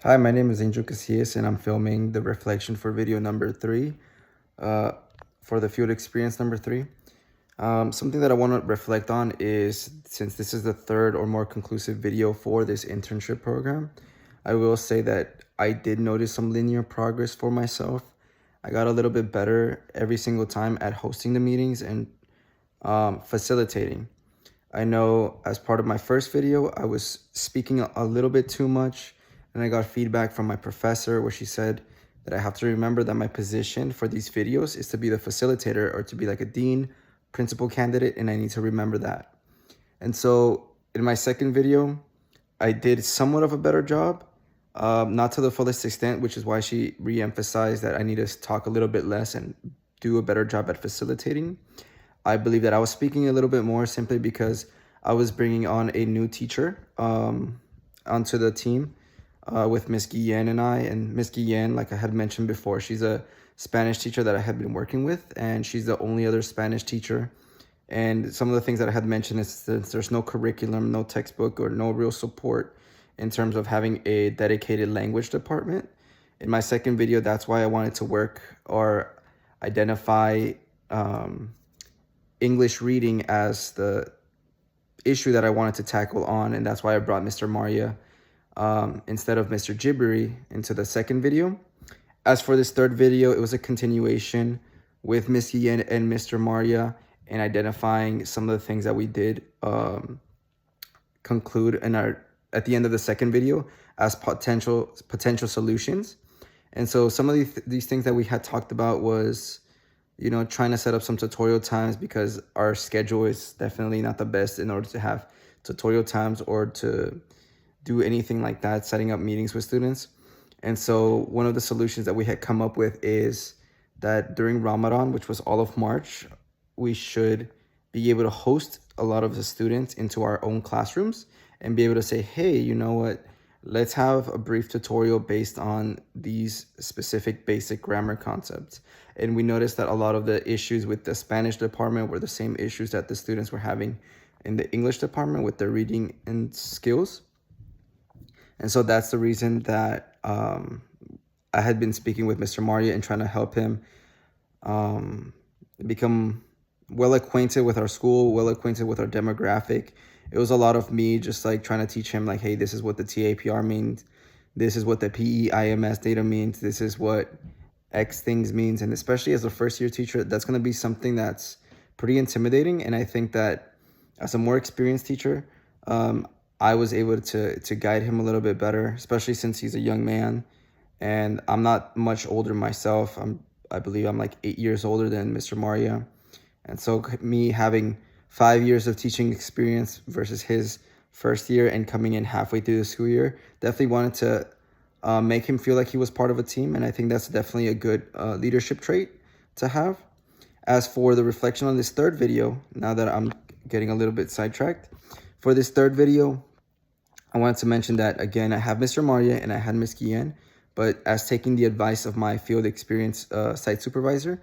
Hi, my name is Angel Casillas, and I'm filming the reflection for video number 3, uh, for the field experience number 3. Something that I want to reflect on is, since this is the third or more conclusive video for this internship program, I will say that I did notice some linear progress for myself. I got a little bit better every single time at hosting the meetings and facilitating. I know as part of my first video, I was speaking a little bit too much, and I got feedback from my professor where she said that I have to remember that my position for these videos is to be the facilitator or to be like a dean, principal candidate, and I need to remember that. And so in my second video, I did somewhat of a better job, not to the fullest extent, which is why she re-emphasized that I need to talk a little bit less and do a better job at facilitating. I believe that I was speaking a little bit more simply because I was bringing on a new teacher onto the team with Miss Guillen and I. And Miss Guillen, like I had mentioned before, she's a Spanish teacher that I had been working with, and she's the only other Spanish teacher. And some of the things that I had mentioned is since there's no curriculum, no textbook, or no real support in terms of having a dedicated language department. In my second video, that's why I wanted to work or identify English reading as the issue that I wanted to tackle on, and that's why I brought Mr. Maria instead of Mr. Jibbery into the second video. As for this third video, it was a continuation with Miss Yen and Mr. Maria and identifying some of the things that we did conclude in our at the end of the second video as potential solutions. And so some of these things that we had talked about was, trying to set up some tutorial times because our schedule is definitely not the best in order to have tutorial times or to do anything like that, setting up meetings with students. And so one of the solutions that we had come up with is that during Ramadan, which was all of March, we should be able to host a lot of the students into our own classrooms and be able to say, hey, you know what? Let's have a brief tutorial based on these specific basic grammar concepts. And we noticed that a lot of the issues with the Spanish department were the same issues that the students were having in the English department with their reading and skills. And so that's the reason that I had been speaking with Mr. Maria and trying to help him become well acquainted with our school, well acquainted with our demographic. It was a lot of me just like trying to teach him like, hey, this is what the TAPR means. This is what the PEIMS data means. This is what X things means. And especially as a first year teacher, that's going to be something that's pretty intimidating. And I think that as a more experienced teacher, I was able to guide him a little bit better, especially since he's a young man and I'm not much older myself. I believe I'm like 8 years older than Mr. Maria. And so me having 5 years of teaching experience versus his first year and coming in halfway through the school year, definitely wanted to make him feel like he was part of a team. And I think that's definitely a good leadership trait to have. As for the reflection on this third video, now that I'm getting a little bit sidetracked, for this third video, I wanted to mention that, again, I have Mr. Maria and I had Ms. Guillen, but as taking the advice of my field experience site supervisor,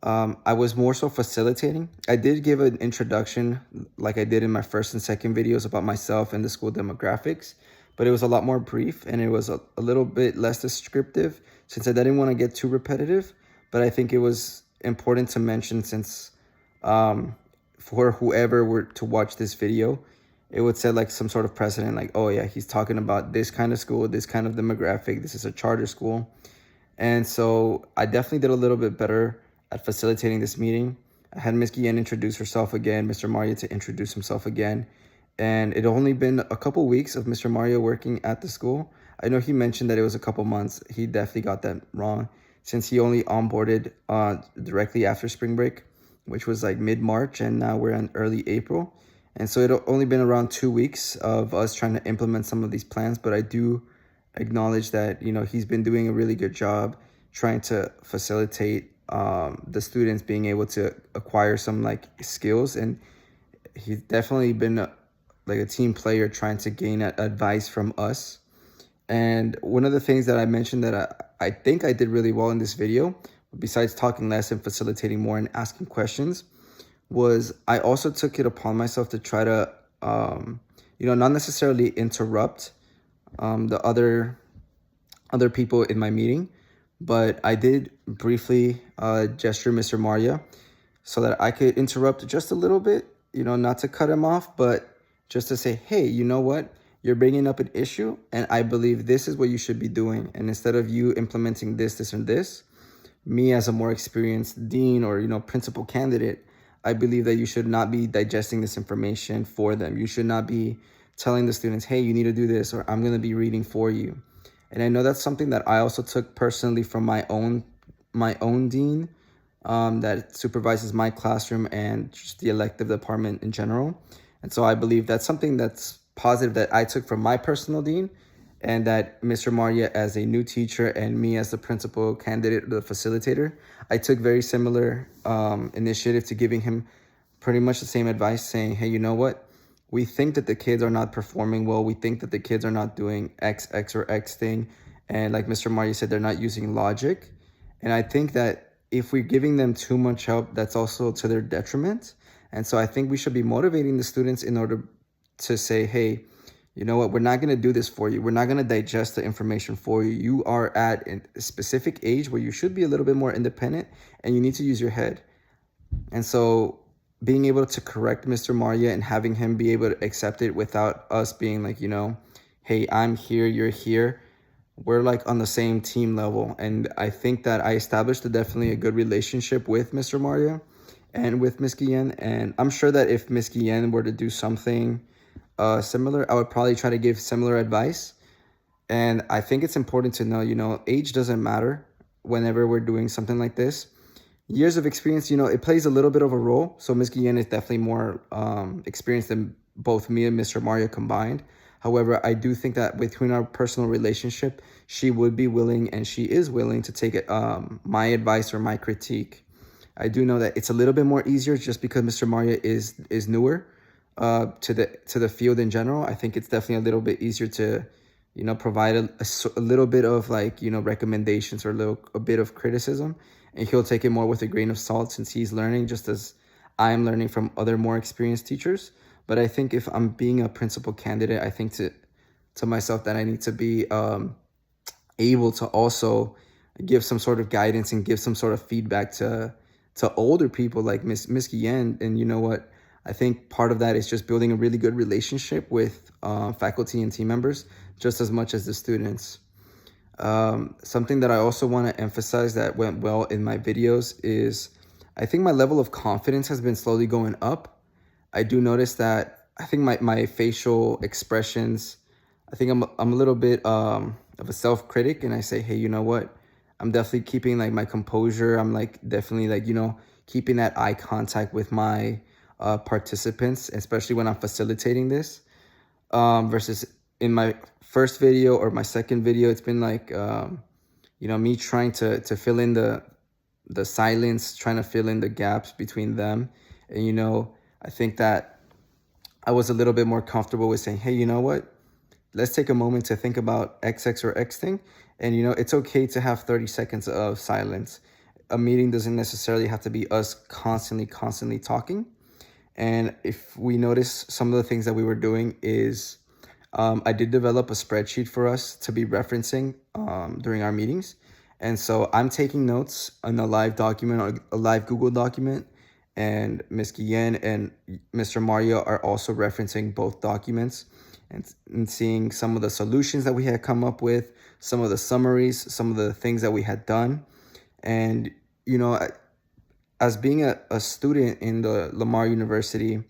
I was more so facilitating. I did give an introduction like I did in my first and second videos about myself and the school demographics, but it was a lot more brief and it was a little bit less descriptive since I didn't want to get too repetitive. But I think it was important to mention since for whoever were to watch this video, it would set like some sort of precedent like, oh yeah, he's talking about this kind of school, this kind of demographic, this is a charter school. And so I definitely did a little bit better at facilitating this meeting. I had Ms. Guillen introduce herself again, Mr. Maria to introduce himself again. And it only been a couple weeks of Mr. Maria working at the school. I know he mentioned that it was a couple months. He definitely got that wrong since he only onboarded directly after spring break, which was like mid-March, and now we're in early April. And so it only been around 2 weeks of us trying to implement some of these plans, but I do acknowledge that, he's been doing a really good job trying to facilitate the students being able to acquire some like skills. And he's definitely been like a team player trying to gain advice from us. And one of the things that I mentioned that I think I did really well in this video, besides talking less and facilitating more and asking questions, was I also took it upon myself to try to, not necessarily interrupt the other other people in my meeting, but I did briefly gesture Mr. Maria so that I could interrupt just a little bit, not to cut him off, but just to say, hey, you know what? You're bringing up an issue, and I believe this is what you should be doing. And instead of you implementing this, this, and this, me as a more experienced dean or, principal candidate, I believe that you should not be digesting this information for them. You should not be telling the students, hey, you need to do this, or I'm going to be reading for you. And I know that's something that I also took personally from my own dean, that supervises my classroom and just the elective department in general. And so I believe that's something that's positive that I took from my personal dean, and that Mr. Maria, as a new teacher, and me as the principal candidate, the facilitator, I took very similar initiative to giving him pretty much the same advice, saying, hey, you know what? We think that the kids are not performing well. We think that the kids are not doing X, or X thing. And like Mr. Maria said, they're not using logic. And I think that if we're giving them too much help, that's also to their detriment. And so I think we should be motivating the students in order to say, hey, you know what, we're not going to do this for you. We're not going to digest the information for you. You are at a specific age where you should be a little bit more independent, and you need to use your head. And so being able to correct Mr. Maria and having him be able to accept it without us being like, hey, I'm here, you're here. We're like on the same team level. And I think that I established definitely a good relationship with Mr. Maria and with Ms. Guillen. And I'm sure that if Ms. Guillen were to do something similar, I would probably try to give similar advice. And I think it's important to know, age doesn't matter whenever we're doing something like this. Years of experience, it plays a little bit of a role. So Ms. Guillen is definitely more experienced than both me and Mr. Maria combined. However, I do think that between our personal relationship, she would be willing, and she is willing, to take my advice or my critique. I do know that it's a little bit more easier just because Mr. Maria is newer to the field in general. I think it's definitely a little bit easier to, provide a little bit of recommendations or a bit of criticism, and he'll take it more with a grain of salt since he's learning just as I am learning from other more experienced teachers. But I think if I'm being a principal candidate, I think to myself that I need to be able to also give some sort of guidance and give some sort of feedback to older people like Miss Guillen. And you know what? I think part of that is just building a really good relationship with faculty and team members just as much as the students. Something that I also want to emphasize that went well in my videos is I think my level of confidence has been slowly going up. I do notice that I think my facial expressions, I think I'm a little bit of a self-critic, and I say, hey, you know what? I'm definitely keeping my composure. I'm definitely keeping that eye contact with my participants, especially when I'm facilitating this. Versus in my first video or my second video, it's been me trying to fill in the silence, trying to fill in the gaps between them. And I think that I was a little bit more comfortable with saying, hey, you know what? Let's take a moment to think about XX or X thing. And, it's okay to have 30 seconds of silence. A meeting doesn't necessarily have to be us constantly talking. And if we notice, some of the things that we were doing is I did develop a spreadsheet for us to be referencing during our meetings. And so I'm taking notes on a live document or a live Google document. And Ms. Guillen and Mr. Mario are also referencing both documents and seeing some of the solutions that we had come up with, some of the summaries, some of the things that we had done. And, as being a student in the Lamar University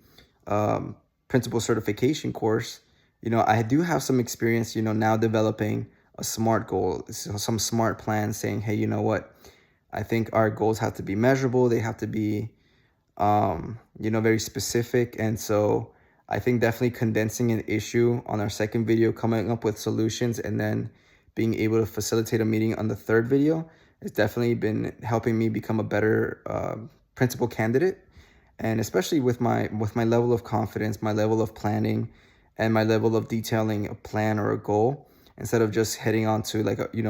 principal certification course, I do have some experience, now developing a SMART goal, some SMART plan saying, hey, you know what? I think our goals have to be measurable. They have to be very specific. And so I think definitely condensing an issue on our second video, coming up with solutions, and then being able to facilitate a meeting on the third video has definitely been helping me become a better principal candidate. And especially with my level of confidence, my level of planning, and my level of detailing a plan or a goal, instead of just heading on to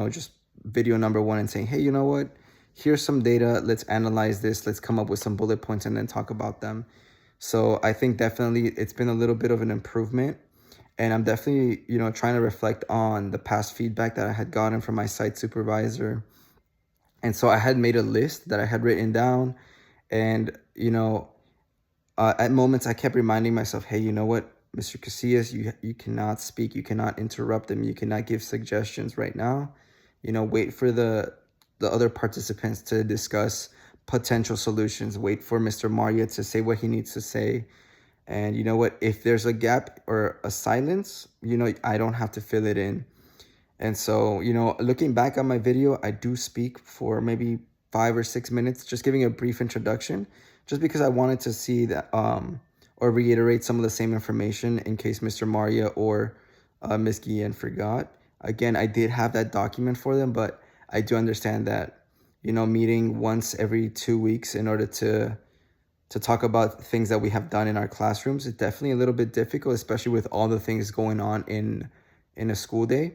just video number one and saying, hey, you know what? Here's some data, let's analyze this, let's come up with some bullet points and then talk about them. So I think definitely it's been a little bit of an improvement. And I'm definitely, trying to reflect on the past feedback that I had gotten from my site supervisor. And so I had made a list that I had written down. And, at moments I kept reminding myself, hey, you know what, Mr. Casillas, you cannot speak, you cannot interrupt them, you cannot give suggestions right now. Wait for the other participants to discuss potential solutions. Wait for Mr. Maria to say what he needs to say. And you know what? If there's a gap or a silence, I don't have to fill it in. And so, looking back on my video, I do speak for maybe 5 or 6 minutes, just giving a brief introduction, just because I wanted to see that, or reiterate some of the same information in case Mr. Maria or Ms. Guillen forgot. Again, I did have that document for them, but I do understand that, meeting once every 2 weeks in order to talk about things that we have done in our classrooms is definitely a little bit difficult, especially with all the things going on in a school day.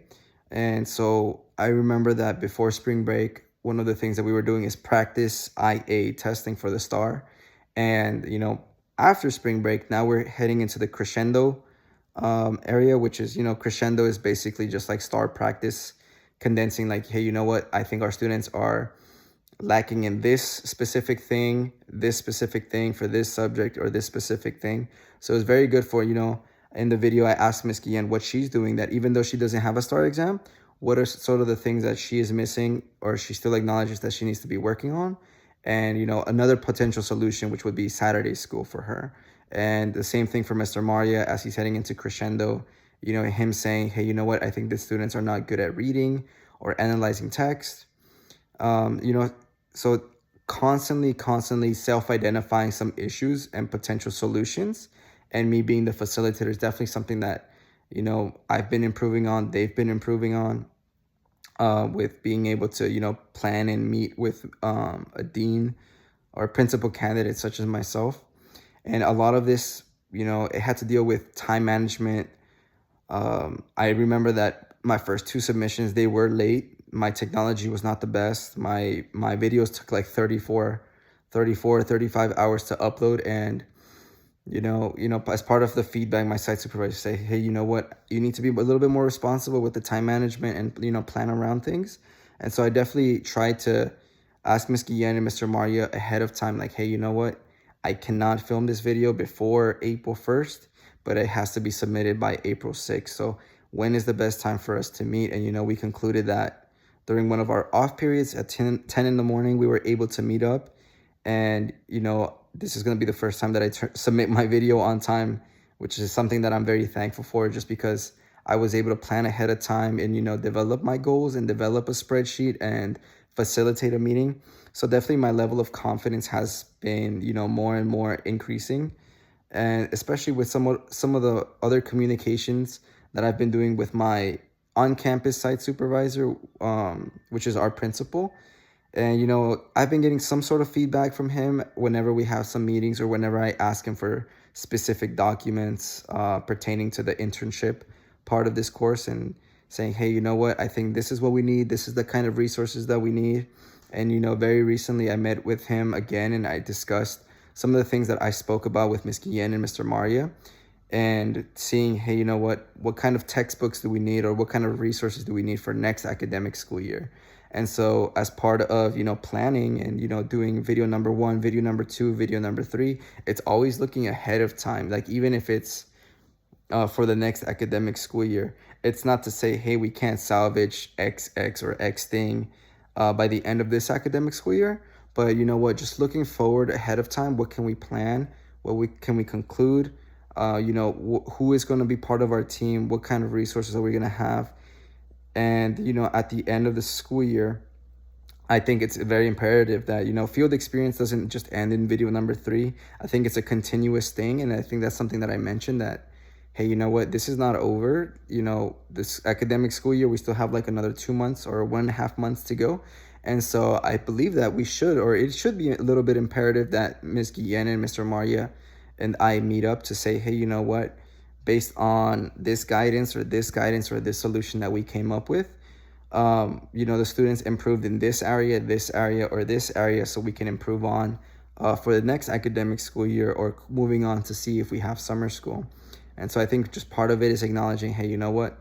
And so I remember that before spring break, one of the things that we were doing is practice IA testing for the STAR. And, after spring break, now we're heading into the crescendo area, which is, crescendo is basically just like STAR practice, condensing like, hey, you know what? I think our students are lacking in this specific thing for this subject or this specific thing. So it's very good for, in the video, I asked Miss Guillen what she's doing, that even though she doesn't have a STAR exam, what are sort of the things that she is missing or she still acknowledges that she needs to be working on. And, another potential solution, which would be Saturday school for her. And the same thing for Mr. Maria as he's heading into crescendo, him saying, hey, you know what, I think the students are not good at reading or analyzing text. So constantly self-identifying some issues and potential solutions, and me being the facilitator is definitely something that, I've been improving on, they've been improving on, with being able to, plan and meet with a dean or principal candidate such as myself. And a lot of this, it had to deal with time management. I remember that my first 2 submissions, they were late. My technology was not the best. My videos took like 35 hours to upload. And, as part of the feedback, my site supervisor say, hey, you know what, you need to be a little bit more responsible with the time management and, plan around things. And so I definitely tried to ask Ms. Guillen and Mr. Maria ahead of time, like, hey, you know what, I cannot film this video before April 1st, but it has to be submitted by April 6th. So when is the best time for us to meet? And, we concluded that during one of our off periods at 10 in the morning, we were able to meet up. And, this is going to be the first time that I submit my video on time, which is something that I'm very thankful for, just because I was able to plan ahead of time and, develop my goals and develop a spreadsheet and facilitate a meeting. So definitely my level of confidence has been, more and more increasing. And especially with some of the other communications that I've been doing with my on-campus site supervisor, which is our principal. And, I've been getting some sort of feedback from him whenever we have some meetings or whenever I ask him for specific documents pertaining to the internship part of this course, and saying, hey, you know what, I think this is what we need. This is the kind of resources that we need. And, very recently I met with him again and I discussed some of the things that I spoke about with Ms. Guillen and Mr. Maria, and seeing, hey, you know what kind of textbooks do we need, or what kind of resources do we need for next academic school year. And so as part of, planning and, doing video number 1, video number 2, video number 3, it's always looking ahead of time. Like, even if it's for the next academic school year, it's not to say, hey, we can't salvage X or X thing by the end of this academic school year. But just looking forward ahead of time, what can we plan? Can we conclude? Who is going to be part of our team? What kind of resources are we going to have? And, at the end of the school year, I think it's very imperative that, field experience doesn't just end in video number 3. I think it's a continuous thing. And I think that's something that I mentioned, that, hey, you know what, this is not over. This academic school year, we still have like another 2 months or 1.5 months to go. And so I believe that it should be a little bit imperative that Ms. Guillen and Mr. Maria and I meet up to say, hey, you know what, based on this guidance or this solution that we came up with, the students improved in this area, or this area, so we can improve on for the next academic school year, or moving on to see if we have summer school. And so I think just part of it is acknowledging, hey, you know what?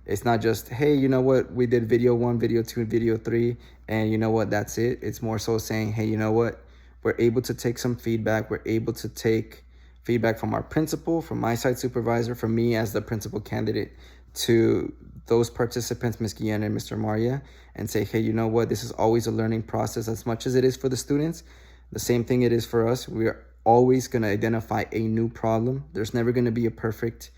It's not just, hey, you know what? We did video 1, video 2, and video 3, and you know what? That's it. It's more so saying, hey, you know what? We're able to take some feedback. We're able to take feedback from our principal, from my site supervisor, from me as the principal candidate, to those participants, Ms. Guillen and Mr. Maria, and say, hey, you know what? This is always a learning process as much as it is for the students. The same thing it is for us. We are always going to identify a new problem. There's never going to be a perfect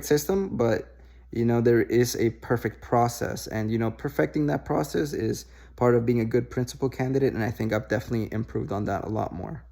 system, but you know, there is a perfect process, and you know, perfecting that process is part of being a good principal candidate, and I think I've definitely improved on that a lot more.